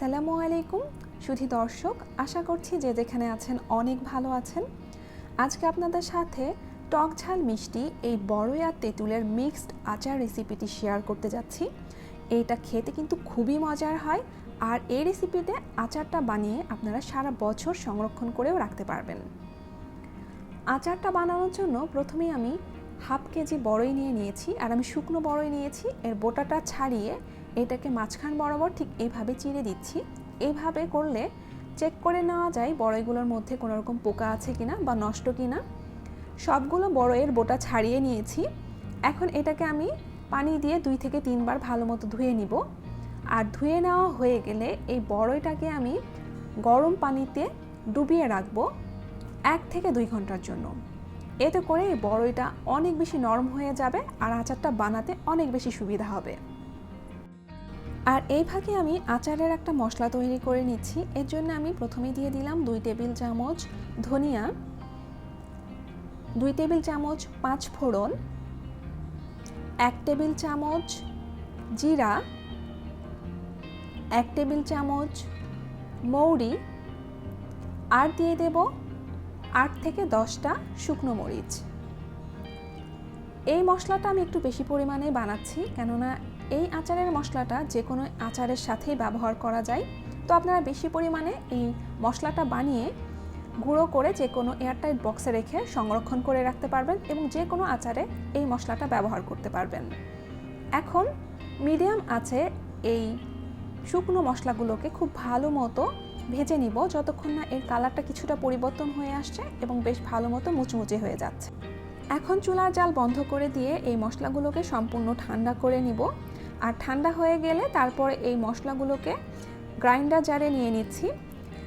আসসালামু আলাইকুম সুধী দর্শক, আশা করছি যে যেখানে আছেন অনেক ভালো আছেন। আজকে আপনাদের সাথে টক ঝাল মিষ্টি এই বড়ই আর তেঁতুলের মিক্সড আচার রেসিপিটি শেয়ার করতে যাচ্ছি। এইটা খেতে কিন্তু খুবই মজার হয়, আর এই রেসিপিতে আচারটা বানিয়ে আপনারা সারা বছর সংরক্ষণ করেও রাখতে পারবেন। আচারটা বানানোর জন্য প্রথমেই আমি হাফ কেজি বড়ই নিয়েছি, আর আমি শুকনো বড়ই নিয়েছি। এর বোটাটা ছাড়িয়ে এটাকে মাঝখান বরাবর ঠিক এইভাবে চিড়ে দিচ্ছি। এইভাবে করলে চেক করে নেওয়া যায় বড়ইগুলোর মধ্যে কোনো রকম পোকা আছে কিনা বা নষ্ট কিনা। সবগুলো বড়ইয়ের বোটা ছাড়িয়ে নিয়েছি। এখন এটাকে আমি পানি দিয়ে 2 থেকে 3 বার ভালো মতো ধুয়ে নিব। আর ধুয়ে নেওয়া হয়ে গেলে এই বড়ইটাকে আমি গরম পানিতে ডুবিয়ে রাখবো 1 থেকে 2 ঘন্টার জন্য। এতে করে এই বড়ইটা অনেক বেশি নরম হয়ে যাবে আর আচারটা বানাতে অনেক বেশি সুবিধা হবে। আর এই ফাঁকে আমি আচারের একটা মশলা তৈরি করে নিচ্ছি। এর জন্য আমি প্রথমে দিয়ে দিলাম 2 টেবিল চামচ ধনিয়া, 2 টেবিল চামচ 5 ফোড়ন, 1 টেবিল চামচ জিরা, 1 টেবিল চামচ মৌরি, আর দিয়ে দেব 8 থেকে 10টা শুকনো মরিচ। এই মশলাটা আমি একটু বেশি পরিমাণে বানাচ্ছি, কেননা এই আচারের মশলাটা যে কোনো আচারের সাথেই ব্যবহার করা যায়। তো আপনারা বেশি পরিমাণে এই মশলাটা বানিয়ে গুঁড়ো করে যে কোনো এয়ারটাইট বক্সে রেখে সংরক্ষণ করে রাখতে পারবেন এবং যে কোনো আচারে এই মশলাটা ব্যবহার করতে পারবেন। এখন মিডিয়াম আছে এই শুকনো মশলাগুলোকে খুব ভালো মতো ভেজে নিব, যতক্ষণ না এর কালারটা কিছুটা পরিবর্তন হয়ে আসছে এবং বেশ ভালো মতো মুচমুচে হয়ে যাচ্ছে। এখন চুলার জাল বন্ধ করে দিয়ে এই মশলাগুলোকে সম্পূর্ণ ঠান্ডা করে নিব। আর ঠান্ডা হয়ে গেলে তারপরে এই মশলাগুলোকে গ্রাইন্ডার জারে নিয়ে নিচ্ছি।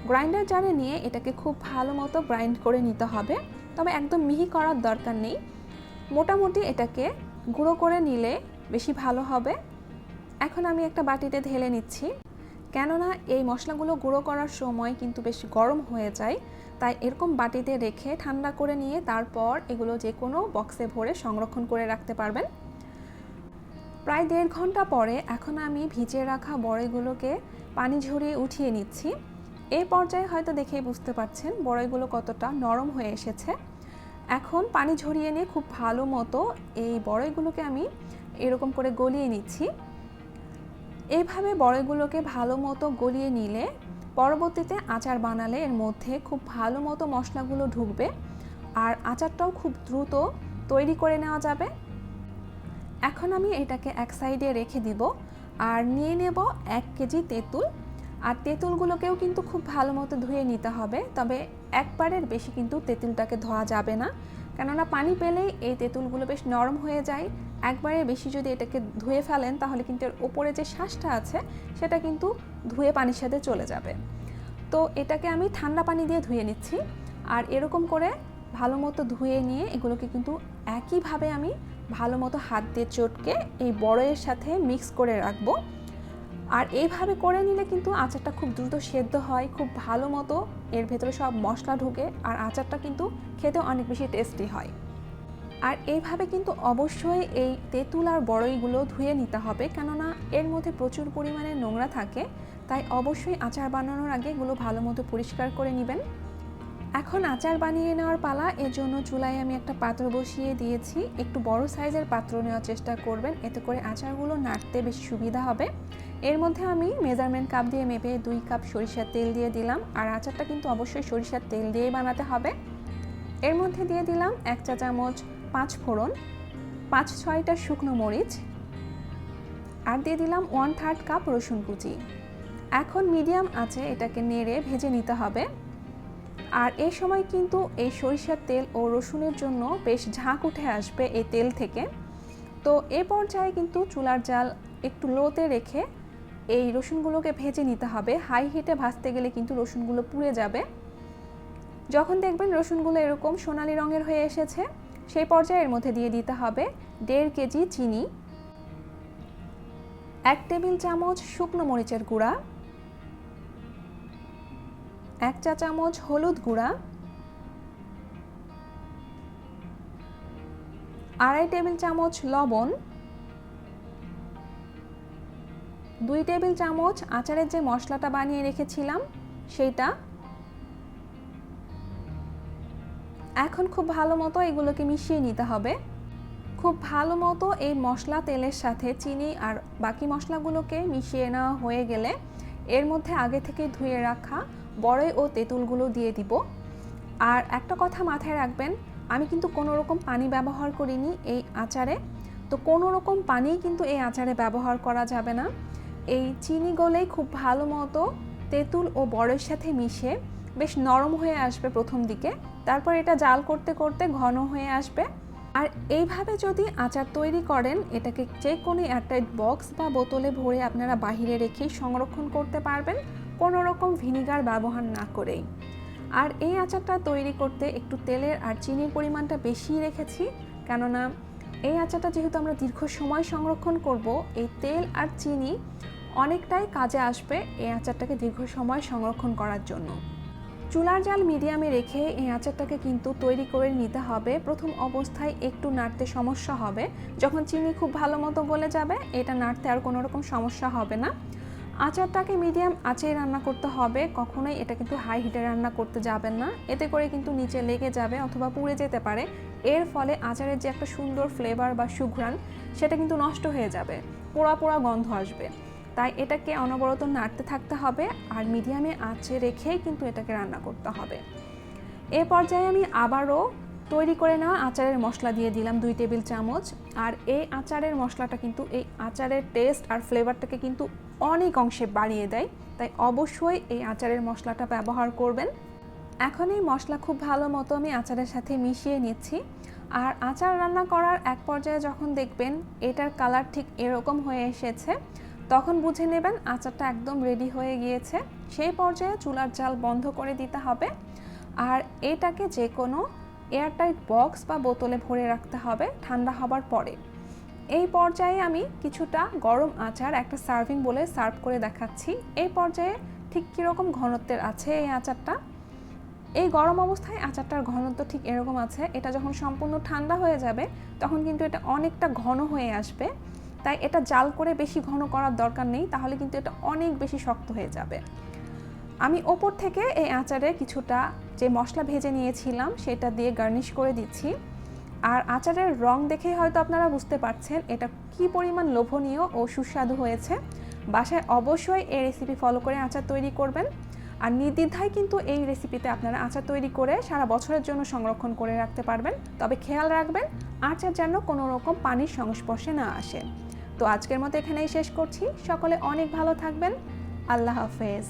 গ্রাইন্ডার জারে নিয়ে এটাকে খুব ভালো মতো গ্রাইন্ড করে নিতে হবে, তবে একদম মিহি করার দরকার নেই। মোটামুটি এটাকে গুঁড়ো করে নিলে বেশি ভালো হবে। এখন আমি একটা বাটিতে ঢেলে নিচ্ছি, কেননা এই মশলাগুলো গুঁড়ো করার সময় কিন্তু বেশ গরম হয়ে যায়, তাই এরকম বাটিতে রেখে ঠান্ডা করে নিয়ে তারপর এগুলো যে কোনো বক্সে ভরে সংরক্ষণ করে রাখতে পারবেন। প্রায় 1.5 ঘন্টা পরে এখন আমি ভিজিয়ে রাখা বড়ইগুলোকে পানি ঝরিয়ে উঠিয়ে নিচ্ছি। এই পর্যায়ে হয়তো দেখেই বুঝতে পারছেন বড়ইগুলো কতটা নরম হয়ে এসেছে। এখন পানি ঝরিয়ে নিয়ে খুব ভালো মতো এই বড়ইগুলোকে আমি এরকম করে গলিয়ে নিচ্ছি। এইভাবে বড়ইগুলোকে ভালো মতো গলিয়ে নিলে পরবর্তীতে আচার বানালে এর মধ্যে খুব ভালো মতো মশলাগুলো ঢুকবে আর আচারটাও খুব দ্রুত তৈরি করে নেওয়া যাবে। এখন আমি এটাকে এক সাইডে রেখে দিব আর নিয়ে নেব 1 কেজি তেঁতুল। আর তেঁতুলগুলোকেও কিন্তু খুব ভালো মতো ধুয়ে নিতে হবে, তবে একবারের বেশি কিন্তু তেঁতুলটাকে ধোয়া যাবে না, কেননা পানি পেলেই এই তেঁতুলগুলো বেশ নরম হয়ে যায়। একবারে বেশি যদি এটাকে ধুয়ে ফেলেন তাহলে কিন্তু এর উপরে যে শ্বাসটা আছে সেটা কিন্তু ধুয়ে পানির সাথে চলে যাবে। তো এটাকে আমি ঠান্ডা পানি দিয়ে ধুয়ে নিচ্ছি। আর এরকম করে ভালো মতো ধুয়ে নিয়ে এগুলোকে কিন্তু একইভাবে আমি ভালো মতো হাত দিয়ে চটকে এই বড়ইয়ের সাথে মিক্স করে রাখবো। আর এইভাবে করে নিলে কিন্তু আচারটা খুব দ্রুত সেদ্ধ হয়, খুব ভালো মতো এর ভেতরে সব মশলা ঢুকে আর আচারটা কিন্তু খেতে অনেক বেশি টেস্টি হয়। আর এইভাবে কিন্তু অবশ্যই এই তেঁতুল আর বড়ইগুলো ধুয়ে নিতে হবে, কেননা এর মধ্যে প্রচুর পরিমাণে নোংরা থাকে, তাই অবশ্যই আচার বানানোর আগে এগুলো ভালো মতো পরিষ্কার করে নেবেন। এখন আচার বানিয়ে নেওয়ার পালা। এর জন্য চুলায় আমি একটা পাত্র বসিয়ে দিয়েছি। একটু বড় সাইজের পাত্র নেওয়ার চেষ্টা করবেন, এতে করে আচারগুলো নাড়তে বেশি সুবিধা হবে। এর মধ্যে আমি মেজারমেন্ট কাপ দিয়ে মেপে 2 কাপ সরিষার তেল দিয়ে দিলাম। আর আচারটা কিন্তু অবশ্যই সরিষার তেল দিয়েই বানাতে হবে। এর মধ্যে দিয়ে দিলাম 1 চা চামচ 5 ফোড়ন, 5-6টা শুকনো মরিচ, আর দিয়ে দিলাম 1/3 কাপ রসুন কুচি। এখন মিডিয়াম আঁচে এটাকে নেড়ে ভেজে নিতে হবে। আর এই সময় কিন্তু এই সরিষার তেল ও রসুনের জন্য বেশ ঝাঁক উঠে আসবে এই তেল থেকে। তো এই পর্যায়ে কিন্তু চুলার জাল একটু লোতে রেখে এই রসুনগুলোকে ভেজে নিতে হবে। হাই হিটে ভাজতে গেলে কিন্তু রসুনগুলো পুড়ে যাবে। যখন দেখবেন রসুনগুলো এরকম সোনালি রঙের হয়ে এসেছে, সেই পর্যায়ে এর মধ্যে দিয়ে দিতে হবে 1.5 কেজি চিনি, 1 টেবিল চামচ শুকনো মরিচের গুঁড়া, 1 চা চামচ হলুদ গুঁড়া, 2.5 টেবিল চামচ লবণ, 2 টেবিল চামচ আচারের যে মশলাটা বানিয়ে রেখেছিলাম সেইটা। এখন খুব ভালো মতো এগুলোকে মিশিয়ে নিতে হবে। খুব ভালো মতো এই মশলা তেলের সাথে চিনি আর বাকি মশলাগুলোকে মিশিয়ে নেওয়া হয়ে গেলে এর মধ্যে আগে থেকে ধুয়ে রাখা বড়ই ও তেঁতুলগুলো দিয়ে দিব। আর একটা কথা মাথায় রাখবেন, আমি কিন্তু কোনো রকম পানি ব্যবহার করিনি এই আচারে। তো কোনো রকম পানি কিন্তু এই আচারে ব্যবহার করা যাবে না। এই চিনি গলেই খুব ভালো মতো তেঁতুল ও বড়ের সাথে মিশে বেশ নরম হয়ে আসবে প্রথম দিকে, তারপর এটা জাল করতে করতে ঘন হয়ে আসবে। আর এইভাবে যদি আচার তৈরি করেন, এটাকে যে কোনো এয়ারটাইট বক্স বা বোতলে ভরে আপনারা বাহিরে রেখেই সংরক্ষণ করতে পারবেন, কোনো রকম ভিনিগার ব্যবহার না করেই। আর এই আচারটা তৈরি করতে একটু তেলের আর চিনির পরিমাণটা বেশি রেখেছি, কেননা এই আচারটা যেহেতু আমরা দীর্ঘ সময় সংরক্ষণ করব, এই তেল আর চিনি অনেকটাই কাজে আসবে এই আচারটাকে দীর্ঘ সময় সংরক্ষণ করার জন্য। চুলার জাল মিডিয়ামে রেখে এই আচারটাকে কিন্তু তৈরি করে নিতে হবে। প্রথম অবস্থায় একটু নাড়তে সমস্যা হবে, যখন চিনি খুব ভালো মতো গলে যাবে এটা নাড়তে আর কোনো রকম সমস্যা হবে না। আচারটাকে মিডিয়াম আঁচেই রান্না করতে হবে, কখনোই এটা কিন্তু হাই হিটে রান্না করতে যাবেন না, এতে করে কিন্তু নিচে লেগে যাবে অথবা পুড়ে যেতে পারে। এর ফলে আচারের যে একটা সুন্দর ফ্লেভার বা সুঘ্রাণ সেটা কিন্তু নষ্ট হয়ে যাবে, পোড়া পোড়া গন্ধ আসবে। তাই এটাকে অনবরত নাড়তে থাকতে হবে আর মিডিয়ামে আঁচে রেখেই কিন্তু এটাকে রান্না করতে হবে। এ পর্যায়ে আমি আবারও তৈরি করে নেওয়া আচারের মশলা দিয়ে দিলাম 2 টেবিল চামচ। আর এই আচারের মশলাটা কিন্তু এই আচারের টেস্ট আর ফ্লেভারটাকে কিন্তু অনেক অংশে বাড়িয়ে দেয়, তাই অবশ্যই এই আচারের মশলাটা ব্যবহার করবেন। এখন এই মশলা খুব ভালো মতো আমি আচারের সাথে মিশিয়ে নিচ্ছি। আর আচার রান্না করার এক পর্যায়ে যখন দেখবেন এটার কালার ঠিক এরকম হয়ে এসেছে, তখন বুঝে নেবেন আচারটা একদম রেডি হয়ে গিয়েছে। সেই পর্যায়ে চুলার জাল বন্ধ করে দিতে হবে আর এটাকে যে কোনো এয়ারটাইট বক্স বা বোতলে ভরে রাখতে হবে ঠান্ডা হবার পরে। এই পর্যায়ে আমি কিছুটা গরম আচার একটা সার্ভিং বলে সার্ভ করে দেখাচ্ছি। এই পর্যায়ে ঠিক কীরকম ঘনত্বের আছে এই আচারটা। এই গরম অবস্থায় আচারটার ঘনত্ব ঠিক এরকম আছে। এটা যখন সম্পূর্ণ ঠান্ডা হয়ে যাবে তখন কিন্তু এটা অনেকটা ঘন হয়ে আসবে, তাই এটা জাল করে বেশি ঘন করার দরকার নেই, তাহলে কিন্তু এটা অনেক বেশি শক্ত হয়ে যাবে। আমি ওপর থেকে এই আচারে কিছুটা যে মশলা ভেজে নিয়েছিলাম সেটা দিয়ে গার্নিশ করে দিচ্ছি। আর আচারের রং দেখেই হয়তো আপনারা বুঝতে পারছেন এটা কি পরিমাণ লোভনীয় ও সুস্বাদু হয়েছে। বাসায় অবশ্যই এই রেসিপি ফলো করে আচার তৈরি করবেন। আর নির্দ্বিধায় কিন্তু এই রেসিপিতে আপনারা আচার তৈরি করে সারা বছরের জন্য সংরক্ষণ করে রাখতে পারবেন। তবে খেয়াল রাখবেন আচার যেন কোনো রকম পানির সংস্পর্শে না আসে। তো আজকের মতো এখানেই শেষ করছি। সকলে অনেক ভালো থাকবেন। আল্লাহ হাফেজ।